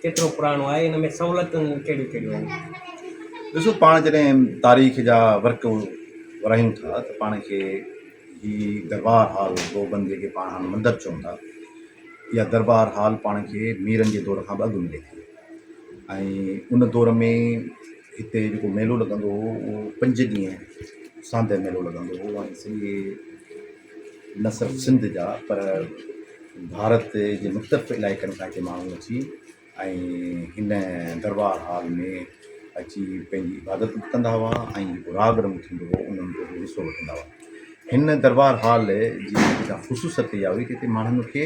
केतिरो पुराणो आहे, हिन में सहूलियतूं कहिड़ियूं कहिड़ियूं आहिनि? ॾिसो, पाण जॾहिं तारीख़ जा वर्क वरायूं था त पाण खे ही दरबार हॉल देवबंद जेके पाण हाणे मंदरु चऊं था, इहा दरबार हॉल पाण खे मीरनि जे दौर खां अॻु मिले थी। ऐं उन दौर में हिते जेको मेलो लॻंदो हो उहो 5 ॾींहं सांदे मेलो लॻंदो हो। ऐं सॼे न सिर्फ़ु सिंध जा पर भारत जे मुख़्तलिफ़ इलाइक़नि खां हिते माण्हू अची ऐं हिन दरबार हॉल में अची पंहिंजी इबादत बि कंदा हुआ ऐं जेको राग रंग थींदो हो उन्हनि जो बि हिसो वठंदा हुआ। हिन दरबार हॉल जी जेका ख़ुशूसियत इहा हुई कि हिते माण्हुनि खे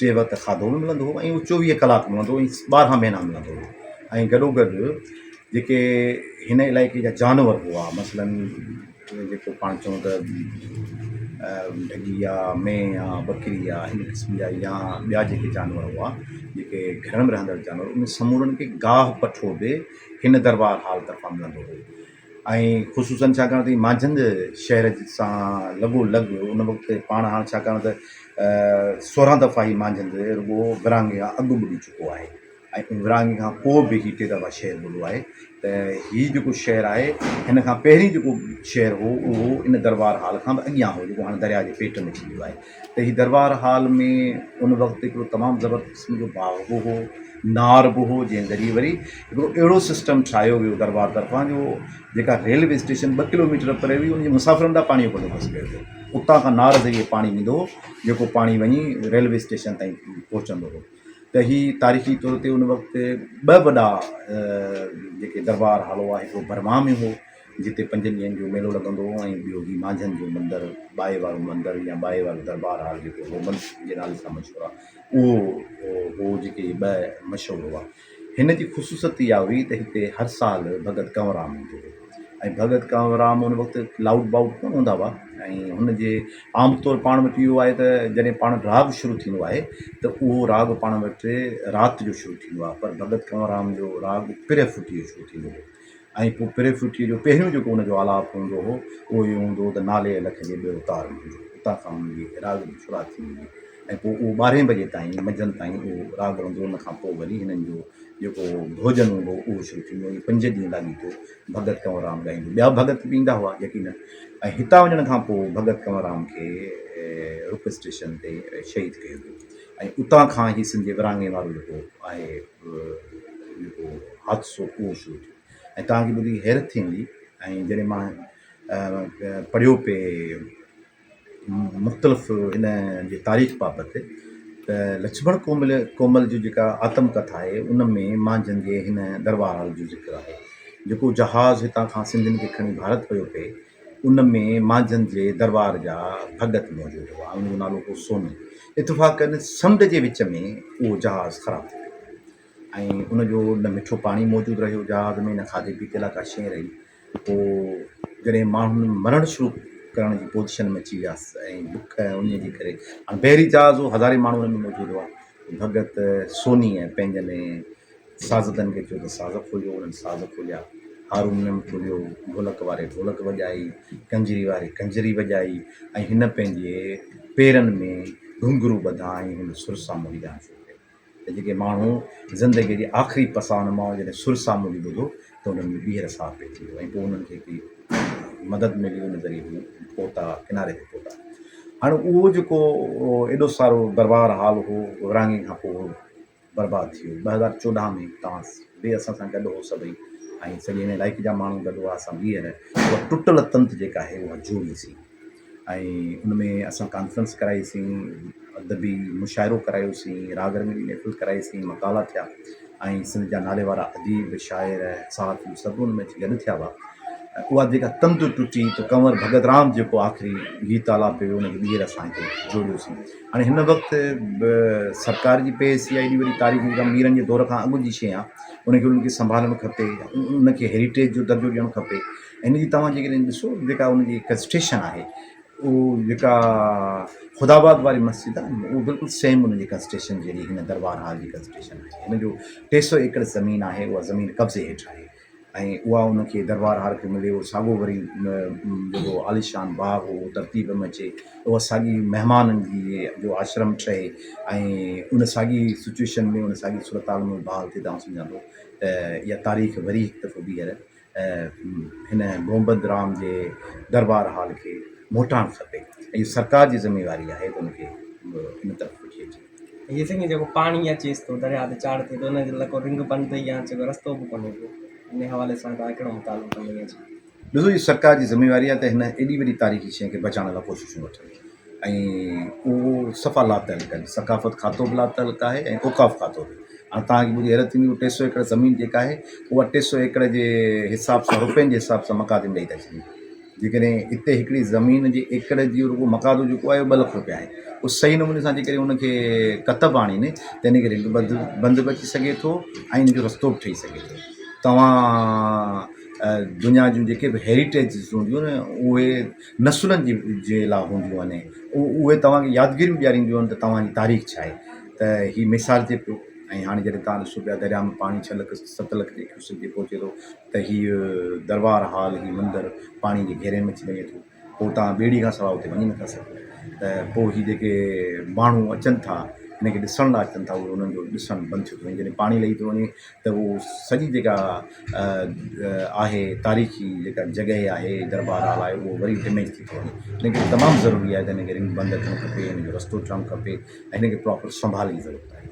3 वक़्त खाधो बि मिलंदो हो ऐं उहो 24 कलाक मिलंदो हो ऐं 12 महीना मिलंदो हो। ऐं गॾोगॾु जेके हिन इलाइक़े जा जानवर हुआ, मसलन जेको पाण चऊं त ढगी आहे, मेंह आहे, बकरी आहे, हिन क़िस्म जा या ॿिया जेके जानवर हुआ जेके घर में रहंदड़ जानवर, उन समूरनि खे गाह पठो बि हिन दरबार हॉल तरफ़ां मिलंदो हो। ऐं ख़ुशूसन छाकाणि त मांझंद शहर सां लॻोलॻि उन वक़्तु पाण हाणे छाकाणि त 16 दफ़ा ई मांझंद रुॻो विरहाङे खां अॻु ॿुॾी चुको आहे ऐं विरहाङे खां पोइ बि ही 3 दफ़ा शहर ॿुॾो आहे। त हीउ जेको शहरु आहे हिन खां पहिरीं जेको शहरु हो उहो इन दरबार हॉल खां बि अॻियां हो, जेको हाणे दरिया जे पेट में थी वियो आहे। त हीउ दरबार हॉल में उन वक़्तु हिकिड़ो तमामु ज़बरदस्त क़िस्म जो बाग बि हो, नार बि हो, जंहिं ज़रिए वरी हिकिड़ो अहिड़ो सिस्टम ठाहियो वियो दरबार तरफ़ां जो जेका रेलवे स्टेशन 2 किलोमीटर परे हुई उनजे मुसाफ़िरनि लाइ पाणी जो बंदोबस्तु कयो वियो। उतां खां नार ज़रिए पाणी ईंदो हो, जेको पाणी वञी रेलवे स्टेशन ताईं पहुचंदो हो। त हीउ तारीख़ी तौर ते उन वक़्तु 2 वॾा जेके दरबार हॉल हुआ, हिकिड़ो बरमा में हो जिते 5 ॾींहंनि जो मेलो लॻंदो हो ऐं ॿियो ही मांझंदि जो मंदरु, बाहि वारो मंदरु या बाहि वारो दरबार हॉल जेको रोमन जे नाले सां मशहूरु आहे उहो हो जेके 2 मशहूरु हुआ। हिन जी ख़ुशूसियत इहा हुई त हिते हर साल भगत कंवरराम ईंदो हो ऐं भगत कंवरराम उन वक़्तु लाउड बाउड कोन हूंदा हुआ ऐं हुनजे आमतौरु पाण वटि इहो आहे त जॾहिं पाण राग शुरू थींदो आहे त उहो राग पाण वटि राति जो शुरू थींदो आहे, पर भगत कंवरराम जो राग पिरे फुटी जो शुरू थींदो हो। ऐं पोइ पिरे फुटी जो पहिरियों जेको हुनजो आलाप हूंदो हो उहो इहो हूंदो हो त नाले लख जे ॿियो तार हूंदो, उतां खां हुनजी राग जी शुरूआति थींदी हुई ऐं पोइ उहो 12 बजे ताईं मंझंदि ताईं उहो राग रहंदो। उन खां पोइ वरी हिननि जो जेको भोजन हूंदो उहो शुरू थींदो। 5 ॾींहं लाॻीतो भगत कंवरराम ॻाईंदो, ॿिया भगत बि ईंदा हुआ यकीनन। ऐं हितां वञण खां पोइ भगत कंवरराम खे रुप स्टेशन ते शहीद कयो वियो ऐं उतां खां ई सिंध जे विरहाङे वारो जेको आहे जेको हादसो उहो शुरू थियो। ऐं तव्हांखे ॿुधी हैरत थींदी ऐं जॾहिं मां पढ़ियो पिए मुख़्तलिफ़ हिन जे तारीख़ बाबति त लक्ष्मण कोमल जी जेका आत्मकथा आहे उन में मांझंदि जे हिन दरबार हॉल जो ज़िक्र आहे। जेको जहाज़ हितां खां सिंधियुनि खे खणी भारत पियो पिए उन में मांझंदि जे दरबार जा भगत मौजूदु हुआ, उनजो नालो हो सोनू। इतफ़ाक़नि समुंड जे विच में उहो जहाज़ ख़राबु थी पियो ऐं उनजो न मिठो पाणी मौजूदु रहियो जहाज़ में, न खाधे पीते लाइ का शइ रही। पोइ जॾहिं माण्हुनि मरणु शुरू करण जी पोज़ीशन में अची वियासीं ऐं बुख उन जे करे हाणे पहिरीं जहाज़ हो, हज़ारे माण्हू हुन में मौजूदु हुआ। भगत सोनीअ पंहिंजनि साज़दनि खे चयो त साज़ खोलियो, उन्हनि साज़ खोलिया, हारमोनियम खोलियो, ढोलक वारे ढोलक वॼाई, कंजरी वारे कंजरी वॼाई ऐं हिन पंहिंजे पेरनि में घुंघरू ॿधा ऐं हिन सुर सामूली ॻाइणु शुरू कयो। त जेके माण्हू ज़िंदगीअ जे आख़िरी पसाउ में माण्हू जॾहिं सुर सामूली ॿुधो त उन्हनि में ॿीहर साह पइजी वियो ऐं पोइ उन्हनि खे हिकिड़ी मदद मिली, उन ज़रिए हू पहुता, किनारे ते पहुता। हाणे उहो जेको एॾो सारो दरबार हॉल हो विरहाङे खां पोइ बर्बादु थी वियो। 2014 में तव्हां बि असां सां गॾु हो सभई ऐं सॼे हिन इलाइक़े जा माण्हू गॾु हुआ। असां ॿीहर उहा टुटल तंत जेका आहे उहा जोड़ीसीं ऐं उन में असां कॉन्फ्रेंस कराईसीं, अदबी मुशाइरो करायोसीं, राग रंगीनी महफ़िल कराईसीं, मकाला थिया ऐं सिंध जा नाले वारा अदीब, शाइर, सहाफ़ी सभु उन में गॾु थिया हुआ। उहा जेका तंतु टुटी त कंवर भगत राम जेको आख़िरी गीत आलाप पियो उनखे ॿीहर असां हिते जोड़ियोसीं। हाणे हिन वक़्तु सरकार जी पेस या एॾी वॾी तारीख़ जेका मीरनि जे दौर खां अॻु जी शइ आहे उनखे उनखे संभालणु खपे, उनखे हेरिटेज जो दर्जो ॾियणु खपे। हिन जी तव्हां जेकॾहिं ॾिसो जेका उनजी हिकु स्टेशन आहे उहो जेका ख़ुदाबाद वारी मस्जिद आहे उहो बिल्कुलु सेम उनजी कंस्टेशन जहिड़ी हिन दरबार हॉल जी कंस्टेशन आहे। हिन जो 300 एकड़ ज़मीन आहे, उहा ज़मीन कब्ज़े हेठि आहे ऐं उहा उनखे दरबार हार खे मिले उहो साॻियो वरी जेको आलिशान बाग हो तरतीब में अचे उहा साॻी महिमाननि जी जो आश्रम ठहे ऐं उन साॻी सिचुएशन में उन साॻी सूरताल में बहाल थिए तव्हां सम्झंदो त इहा तारीख़ वरी हिकु दफ़ो ॿीहर हिन मोहम्मद राम जे दरबार हाल खे मोटाइणु खपे ऐं इहा सरकार जी ज़िमेवारी आहे त उनखे इन तरफ़ वठी अचे ये साईं जेको पाणी अचेसि थो दरिया ते चाढ़ थिए थो उनजे लाइ को रिंग बंदि या जेको रस्तो बि कोन्हे को इन हवाले सां तव्हां कहिड़ो मुतालो कंदा आहियो? ॾिसो ही सरकार जी ज़िमेवारी आहे त हिन एॾी वॾी तारीख़ी शइ खे बचाइण लाइ कोशिशूं वठनि ऐं उहो सफ़ा लातहल आहिनि सकाफ़त खातो बि लातहल आहे ऐं औकाफ़ खातो बि हाणे तव्हांखे ॿुधी हैरत थींदी 300 एकड़ ज़मीन जेका आहे उहा 300 एकड़ जे हिसाब सां रुपयनि जे हिसाब सां मक़ादिम ॾेई था छॾनि जेकॾहिं हिते हिकिड़ी ज़मीन जे एकड़ जी रुॻो मक़ादो जेको आहे 2 लख रुपया आहे उहो सही नमूने सां जेकॾहिं उनखे कतब आणीनि त इन करे बंदि बि अची सघे थो ऐं इन जो रस्तो बि ठही सघे थो तव्हां दुनिया जूं जेके बि हेरिटेजिस हूंदियूं आहिनि उहे नसुलनि जे लाइ हूंदियूं आहिनि उहे तव्हांखे यादगिरियूं ॾियारींदियूं आहिनि त तव्हांजी तारीख़ छा आहे त हीअ मिसाल जे पियो ऐं हाणे जॾहिं तव्हां ॾिसो पिया दरिया में पाणी 6 लख 7 लख जे क्यूसेक जे पहुचे थो त हीअ दरबार हाल हीअ मंदरु पाणी जे घेरे में अची वञे थो पोइ तव्हां ॿेड़ी खां सवाइ उते वञी नथा सघो त पोइ हीअ जेके माण्हू अचनि था हिनखे ॾिसण लाइ अचनि था उहे उन्हनि जो ॾिसणु बंदि थियो थो वञे जॾहिं पाणी लही थो वञे त उहो सॼी जेका आहे तारीख़ी जेका जॻहि आहे दरबार हाल आहे उहो वरी डिमेज थी थो वञे हिनखे तमामु ज़रूरी आहे त हिनखे रिंग बंदि करणु खपे हिन जो रस्तो ठहणु खपे ऐं हिनखे प्रॉपर संभालण जी ज़रूरत आहे।